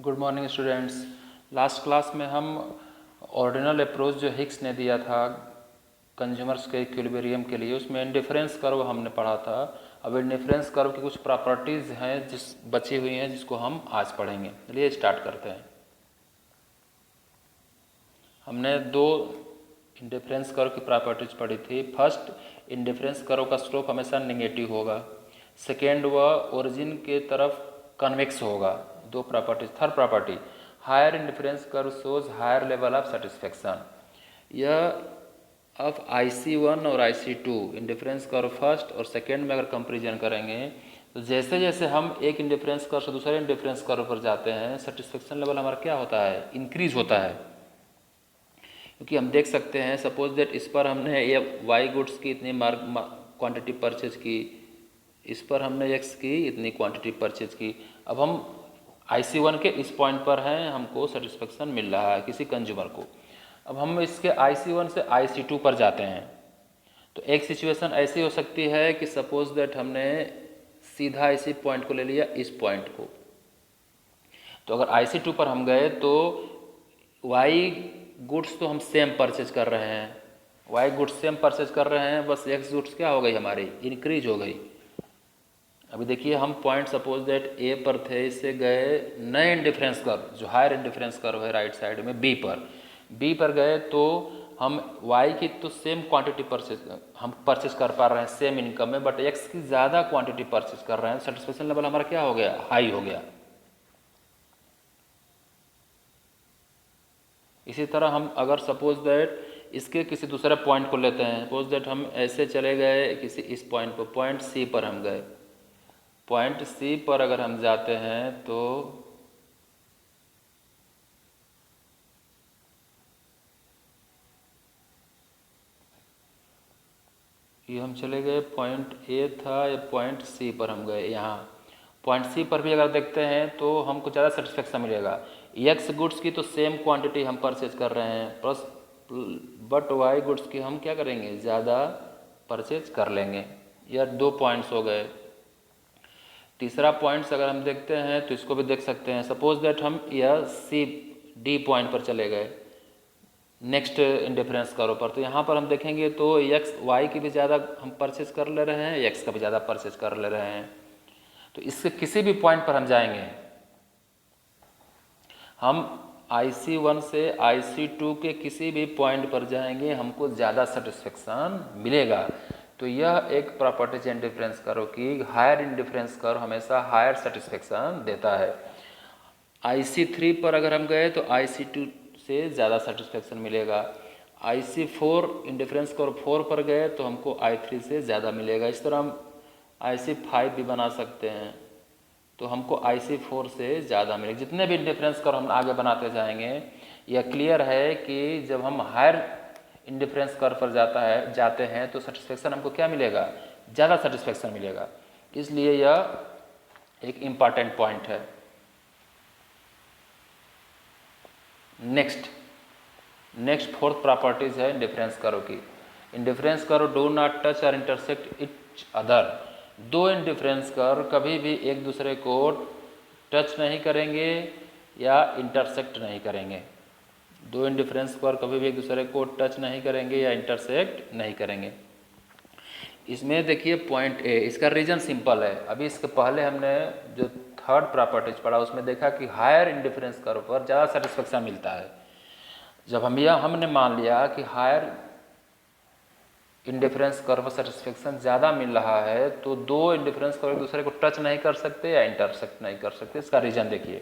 Good morning students. Last class में हम ordinal approach जो हिग्स ने दिया था कंज्यूमर्स के इक्विलिब्रियम के लिए, उसमें इंडिफरेंस कर्व हमने पढ़ा था। अब इंडिफरेंस कर्व की कुछ प्रॉपर्टीज़ हैं जिस बची हुई हैं जिसको हम आज पढ़ेंगे। चलिए स्टार्ट करते हैं। हमने दो इंडिफरेंस कर्व की प्रॉपर्टीज पढ़ी थी। फर्स्ट, इंडिफरेंस कर्व का स्लोप हमेशा नेगेटिव होगा। सेकेंड, वह ओरिजिन के तरफ कन्वेक्स होगा। दो properties. Third property, higher indifference curve shows higher level of satisfaction. यह अब IC1 और IC2 इंडिफरेंस कर्व फर्स्ट और सेकेंड में अगर कंपेरिजन करेंगे तो जैसे जैसे हम एक इंडिफरेंस कर्व से दूसरे इंडिफरेंस कर्व पर जाते हैं, सेटिस्फेक्शन लेवल हमारा क्या होता है? इंक्रीज होता है। क्योंकि हम देख सकते हैं, सपोज दैट इस पर हमने ये वाई गुड्स की इतनी क्वांटिटी परचेज की, इस पर हमने एक्स की इतनी क्वांटिटी परचेज की। अब हम IC1 के इस पॉइंट पर हैं, हमको सेटिस्फेक्शन मिल रहा है किसी कंज्यूमर को। अब हम इसके IC1 से IC2 पर जाते हैं तो एक सिचुएशन ऐसी हो सकती है कि सपोज दैट हमने सीधा इसी पॉइंट को ले लिया, इस पॉइंट को। तो अगर IC2 पर हम गए तो वाई गुड्स तो हम सेम परचेज कर रहे हैं, वाई गुड्स सेम परचेज कर रहे हैं, बस एक्स गुड्स क्या हो गई हमारी? इंक्रीज हो गई। अभी देखिए, हम पॉइंट सपोज दैट ए पर थे, इससे गए नए इंडिफरेंस कर्व जो हायर इंडिफरेंस कर्व है राइट साइड में बी पर गए तो हम वाई की तो सेम क्वांटिटी परचेज कर पा रहे हैं सेम इनकम में, बट एक्स की ज़्यादा क्वांटिटी परचेज कर रहे हैं। सेटिस्फेक्शन लेवल हमारा क्या हो गया? हाई हो गया। इसी तरह हम अगर सपोज दैट इसके किसी दूसरे पॉइंट को लेते हैं, सपोज दैट हम ऐसे चले गए किसी इस पॉइंट पर, पॉइंट सी पर हम गए। पॉइंट सी पर अगर हम जाते हैं तो ये हम चले गए, पॉइंट ए था, या पॉइंट सी पर हम गए। यहाँ पॉइंट सी पर भी अगर देखते हैं तो हमको ज़्यादा सेटिस्फेक्शन मिलेगा। एक्स गुड्स की तो सेम क्वांटिटी हम परचेज कर रहे हैं, प्लस बट वाई गुड्स की हम क्या करेंगे? ज़्यादा परचेज कर लेंगे। यह दो पॉइंट्स हो गए। तीसरा पॉइंट्स अगर हम देखते हैं तो इसको भी देख सकते हैं। सपोज दैट हम यह सी डी पॉइंट पर चले गए नेक्स्ट इंडिफरेंस कर्व पर, तो यहाँ पर हम देखेंगे तो एक्स वाई की भी ज़्यादा हम परचेज कर ले रहे हैं, एक्स का भी ज़्यादा परचेज कर ले रहे हैं। तो इसके किसी भी पॉइंट पर हम जाएंगे, हम IC1 से IC2 के किसी भी पॉइंट पर जाएंगे, हमको ज़्यादा सेटिस्फेक्शन मिलेगा। तो यह एक प्रॉपर्टीज इंडिफरेंस कर्व की, हायर इंडिफरेंस कर्व हमेशा हायर सेटिस्फेक्शन देता है। IC3 पर अगर हम गए तो IC2 से ज़्यादा सेटिस्फेक्शन मिलेगा। IC4 इंडिफरेंस कर्व 4 पर गए तो हमको I3 से ज़्यादा मिलेगा। इस तरह हम IC5 भी बना सकते हैं तो हमको IC4 से ज़्यादा मिलेगा। जितने भी इंडिफरेंस कर्व हम आगे बनाते जाएंगे, यह क्लियर है कि जब हम हायर इंडिफरेंस कर्व पर जाते हैं तो सेटिस्फेक्शन हमको क्या मिलेगा? ज़्यादा सेटिस्फेक्शन मिलेगा। इसलिए यह एक इम्पॉर्टेंट पॉइंट है। नेक्स्ट फोर्थ प्रॉपर्टीज है इंडिफरेंस कर्व की। Indifference curve do not touch और इंटरसेक्ट इच अदर। दो इंडिफरेंस कर्व कभी भी एक दूसरे को टच नहीं करेंगे या इंटरसेक्ट नहीं करेंगे। दो इंडिफरेंस कर्व कभी भी एक दूसरे को टच नहीं करेंगे या इंटरसेक्ट नहीं करेंगे। इसमें देखिए पॉइंट ए, इसका रीजन सिंपल है। अभी इसके पहले हमने जो थर्ड प्रॉपर्टीज पढ़ा उसमें देखा कि हायर इंडिफरेंस कर्व पर ज़्यादा सेटिस्फेक्शन मिलता है। जब हमने मान लिया कि हायर इंडिफरेंस कर्व सेटिस्फेक्शन ज़्यादा मिल रहा है तो दो इंडिफरेंस कर्व एक दूसरे को टच नहीं कर सकते या इंटरसेक्ट नहीं कर सकते। इसका रीजन देखिए,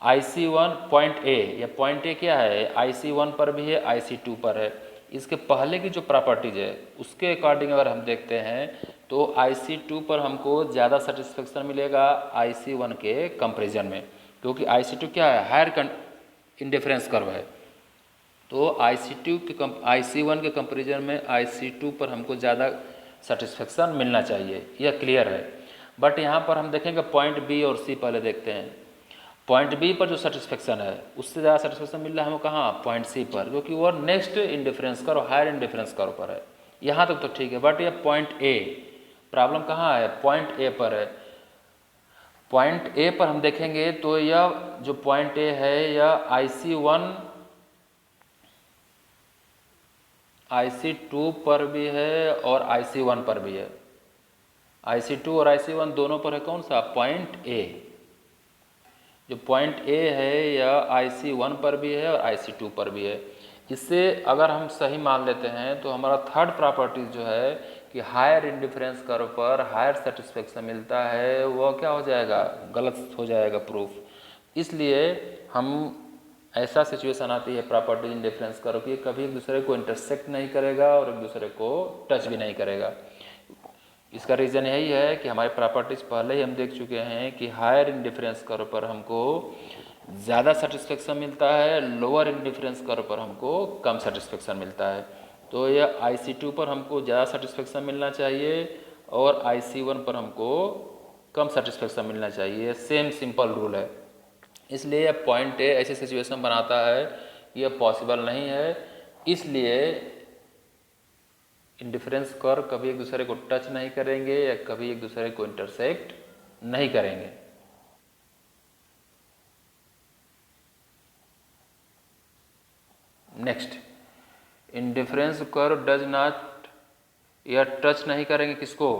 IC1 पॉइंट ए, या पॉइंट ए क्या है? IC1 पर भी है, IC2 पर है। इसके पहले की जो प्रॉपर्टीज है उसके अकॉर्डिंग अगर हम देखते हैं तो IC2 पर हमको ज़्यादा सेटिस्फेक्शन मिलेगा IC1 के कंपेरिजन में, क्योंकि IC2 क्या है? हायर इंडिफरेंस कर्व है। तो IC1 के कंपेरिजन में IC2 पर हमको ज़्यादा सेटिस्फेक्शन मिलना चाहिए, यह क्लियर है। बट यहाँ पर हम देखेंगे पॉइंट बी और सी पहले देखते हैं। पॉइंट बी पर जो सेटिस्फेक्शन है उससे ज़्यादा सेटिस्फेक्शन मिल रहा है हमको कहाँ? पॉइंट सी पर, क्योंकि वो next indifference curve higher indifference curve पर है। यहाँ तक तो ठीक है, बट ये पॉइंट ए, प्रॉब्लम कहाँ है? पॉइंट ए पर है। पॉइंट ए पर हम देखेंगे तो यह जो पॉइंट ए है यह IC2 पर भी है और IC1 पर भी है। IC2 और IC1 दोनों पर है कौन सा? Point A. जो पॉइंट ए है यह IC1 पर भी है और IC2 पर भी है। इससे अगर हम सही मान लेते हैं तो हमारा थर्ड प्रॉपर्टीज जो है कि हायर इंडिफरेंस कर्व पर हायर सेटिस्फेक्शन मिलता है, वह क्या हो जाएगा? गलत हो जाएगा प्रूफ। इसलिए हम ऐसा सिचुएशन आती है प्रॉपर्टीज इंडिफरेंस कर्व की, कभी एक दूसरे को इंटरसेक्ट नहीं करेगा और एक दूसरे को टच भी नहीं करेगा। इसका रीज़न यही है कि हमारी प्रॉपर्टीज पहले ही हम देख चुके हैं कि हायर इंडिफरेंस कर्व पर हमको ज़्यादा सेटिस्फेक्शन मिलता है, लोअर इंडिफरेंस कर्व पर हमको कम सेटिस्फेक्शन मिलता है। तो यह IC2 पर हमको ज़्यादा सेटिस्फेक्शन मिलना चाहिए और IC1 पर हमको कम सेटिस्फेक्शन मिलना चाहिए। सेम सिंपल रूल है। इसलिए यह पॉइंट ए ऐसी सिचुएशन बनाता है कि यह पॉसिबल नहीं है। इसलिए इंडिफरेंस कर्व कभी एक दूसरे को टच नहीं करेंगे या कभी एक दूसरे को इंटरसेक्ट नहीं करेंगे। Next, indifference curve does not, या टच नहीं करेंगे किसको?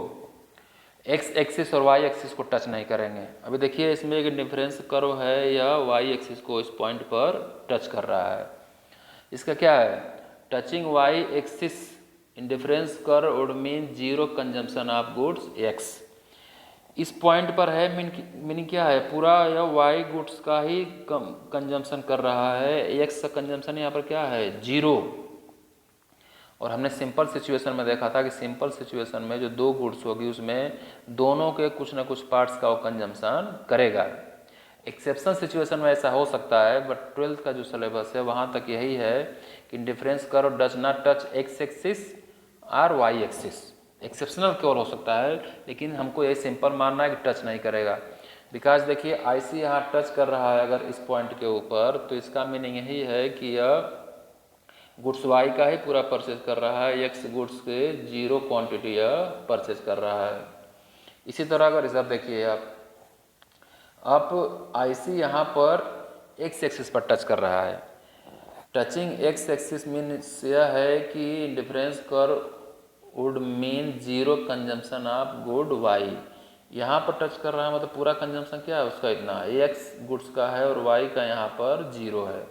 एक्स एक्सिस और वाई एक्सिस को टच नहीं करेंगे। अभी देखिए इसमें एक इंडिफरेंस कर्व है, यह वाई एक्सिस को इस पॉइंट पर टच कर रहा है। इसका क्या है? Touching y axis indifference curve would mean zero consumption of goods x. इस पॉइंट पर है, मीनिंग क्या है? पूरा यह वाई गुड्स का ही कंजम्पशन कर रहा है, एक्स का कंजम्पशन यहाँ पर क्या है? जीरो। और हमने सिंपल सिचुएशन में देखा था कि सिंपल सिचुएशन में जो दो गुड्स होगी उसमें दोनों के कुछ ना कुछ पार्ट्स का वो कंजम्पशन करेगा। एक्सेप्शन सिचुएशन में ऐसा हो सकता है, बट 12th का जो सिलेबस है वहाँ तक यही है कि indifference curve does not touch x axis और वाई एक्सिस। एक्सेप्शनल केवल हो सकता है, लेकिन हमको ये सिंपल मानना है कि टच नहीं करेगा। बिकॉज देखिए IC यहाँ टच कर रहा है अगर इस पॉइंट के ऊपर, तो इसका मीनिंग यही है कि यह गुड्स वाई का ही पूरा परचेज कर रहा है, एक्स गुड्स के जीरो क्वांटिटी यह परचेज कर रहा है। इसी तरह अगर इधर देखिए आप IC यहाँ पर एक्स एक्सिस पर टच कर रहा है। टचिंग एक्स एक्सिस मीन्स यह है कि indifference curve would mean zero consumption of good y. यहाँ पर टच कर रहा है मतलब पूरा कंजम्पशन क्या है उसका? इतना एक्स गुड्स का है और वाई का यहाँ पर जीरो है,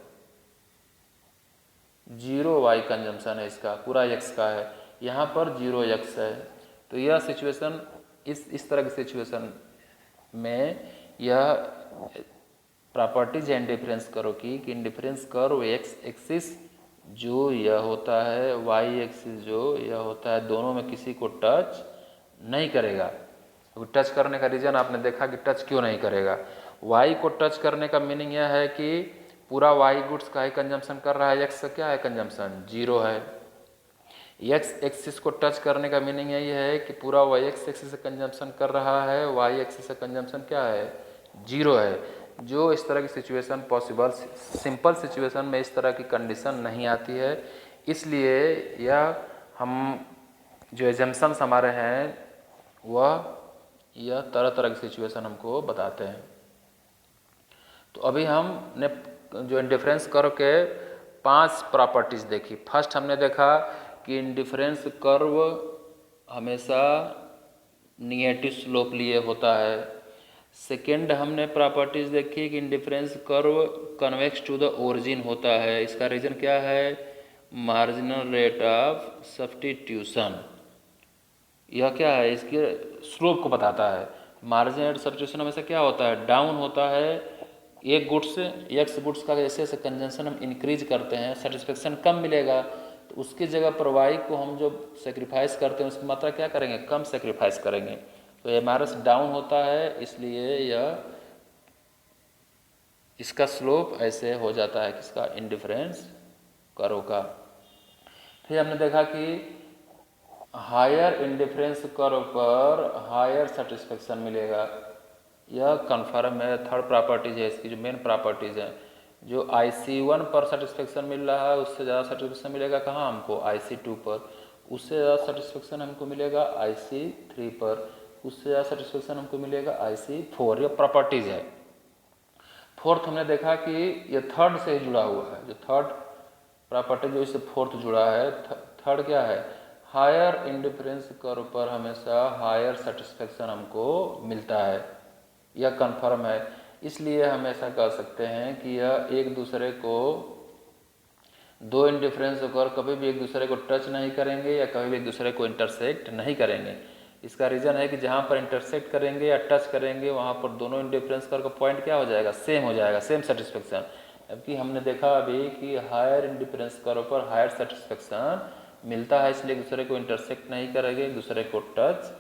जीरो वाई कंजम्पशन है इसका, पूरा एक्स का है, यहाँ पर जीरो एक्स है। तो यह सिचुएशन इस तरह की सिचुएशन में यह प्रॉपर्टीज है इंडिफरेंस कर्व की कि इंडिफरेंस कर्व एक्स एक्सिस जो यह होता है, वाई एक्सिस जो यह होता है, दोनों में किसी को टच नहीं करेगा। तो टच करने का रीज़न आपने देखा कि टच क्यों नहीं करेगा। वाई को टच करने का मीनिंग यह है कि पूरा वाई गुड्स का ही कंजम्पशन कर रहा है, एक्स का क्या है कंजम्पशन? जीरो है। एक्स एक्सिस को टच करने का मीनिंग यही है कि पूरा वाई एक्स एक्सिस से कंजम्पशन कर रहा है, वाई एक्सिस से कंजम्पशन क्या है? जीरो है। जो इस तरह की सिचुएशन पॉसिबल, सिंपल सिचुएशन में इस तरह की कंडीशन नहीं आती है। इसलिए यह हम जो एजम्पशंस हमारे हैं वह यह तरह तरह की सिचुएशन हमको बताते हैं। तो अभी हमने जो इंडिफरेंस कर्व के 5 प्रॉपर्टीज देखी। फर्स्ट हमने देखा कि इंडिफरेंस कर्व हमेशा निगेटिव स्लोप लिए होता है। सेकेंड हमने प्रॉपर्टीज देखी कि indifference curve convex to the origin होता है। इसका रीज़न क्या है? Marginal rate of substitution. यह क्या है? इसके स्लोप को बताता है। मार्जिनल रेट सब्स्टिट्यूशन हमेशा क्या होता है? डाउन होता है। एक गुड्स एक्स गुड्स का जैसे जैसे कंजम्पशन हम इंक्रीज करते हैं, सेटिस्फेक्शन कम मिलेगा, तो उसकी जगह पर वाई को हम जो सेक्रीफाइस करते हैं उसकी मात्रा क्या करेंगे? कम सेक्रीफाइस करेंगे। तो MRS डाउन होता है, इसलिए यह इसका स्लोप ऐसे हो जाता है किसका? इंडिफरेंस कर्व का। फिर हमने देखा कि हायर इंडिफरेंस कर्व पर हायर सेटिस्फेक्शन मिलेगा। यह कन्फर्म है, थर्ड प्रॉपर्टीज है इसकी, जो मेन प्रॉपर्टीज है। जो IC1 पर सेटिस्फेक्शन मिल रहा है उससे ज़्यादा सेटिस्फेक्शन मिलेगा कहाँ हमको? IC2 पर। उससे ज़्यादा सेटिस्फेक्शन हमको मिलेगा IC3 पर। उससे ज़्यादा सेटिस्फेक्शन हमको मिलेगा IC4। ये प्रॉपर्टीज़ है। फोर्थ हमने देखा कि ये थर्ड से ही जुड़ा हुआ है, जो थर्ड प्रॉपर्टी जो इससे फोर्थ जुड़ा है। थर्ड क्या है, हायर इंडिफरेंस कर्व पर हमेशा हायर सेटिस्फेक्शन हमको मिलता है, यह कन्फर्म है। इसलिए हम ऐसा कह सकते हैं कि यह एक दूसरे को, दो इंडिफरेंस कर्व कभी भी एक दूसरे को टच नहीं करेंगे या कभी भी एक दूसरे को इंटरसेक्ट नहीं करेंगे। इसका रीज़न है कि जहाँ पर इंटरसेक्ट करेंगे या टच करेंगे वहाँ पर दोनों इंडिफरेंस कर्व का पॉइंट क्या हो जाएगा, सेम हो जाएगा, सेम सेटिस्फेक्शन। जबकि हमने देखा अभी कि हायर इंडिफरेंस कर्व पर हायर सेटिस्फेक्शन मिलता है, इसलिए एक दूसरे को इंटरसेक्ट नहीं करेंगे, एक दूसरे को टच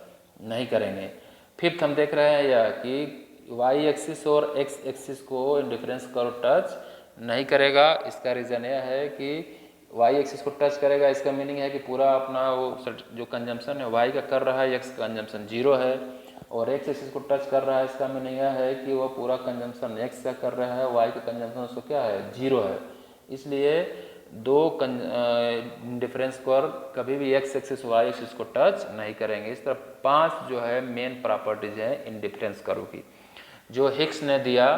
नहीं करेंगे। फिफ्थ हम देख रहे हैं यह कि वाई एक्सिस और एक्स एक्सिस को इंडिफरेंस कर्व टच नहीं करेगा। इसका रीज़न यह है कि वाई एक्सिस को टच करेगा, इसका मीनिंग है कि पूरा अपना वो जो कंजम्पशन है वाई का कर रहा है, एक्स का कंजम्पशन 0 है। और एक्स एक्सिस को टच कर रहा है, इसका मीनिंग यह है कि वह पूरा कंजम्पशन एक्स का कर रहा है, वाई का कंजम्पशन उसको क्या है, 0 है। इसलिए दो डिफरेंस कर्व कभी भी एक्स एक्सिस वाई एक्सिस को टच नहीं करेंगे। इस तरह 5 जो है मेन प्रॉपर्टीज है इंडिफरेंस कर्व की, जो हिग्स ने दिया।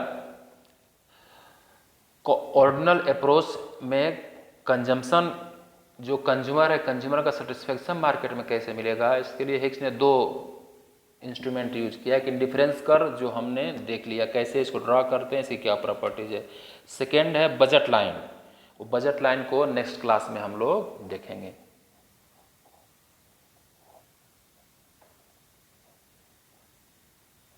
ऑर्डिनल अप्रोच में कंजम्पशन जो कंज्यूमर है, कंज्यूमर का सेटिस्फेक्शन मार्केट में कैसे मिलेगा, इसके लिए हिग्स ने 2 इंस्ट्रूमेंट यूज किया कि इंडिफरेंस कर्व जो हमने देख लिया कैसे इसको ड्रा करते हैं, इसकी क्या प्रॉपर्टीज है। सेकेंड है बजट लाइन, वो बजट लाइन को नेक्स्ट क्लास में हम लोग देखेंगे।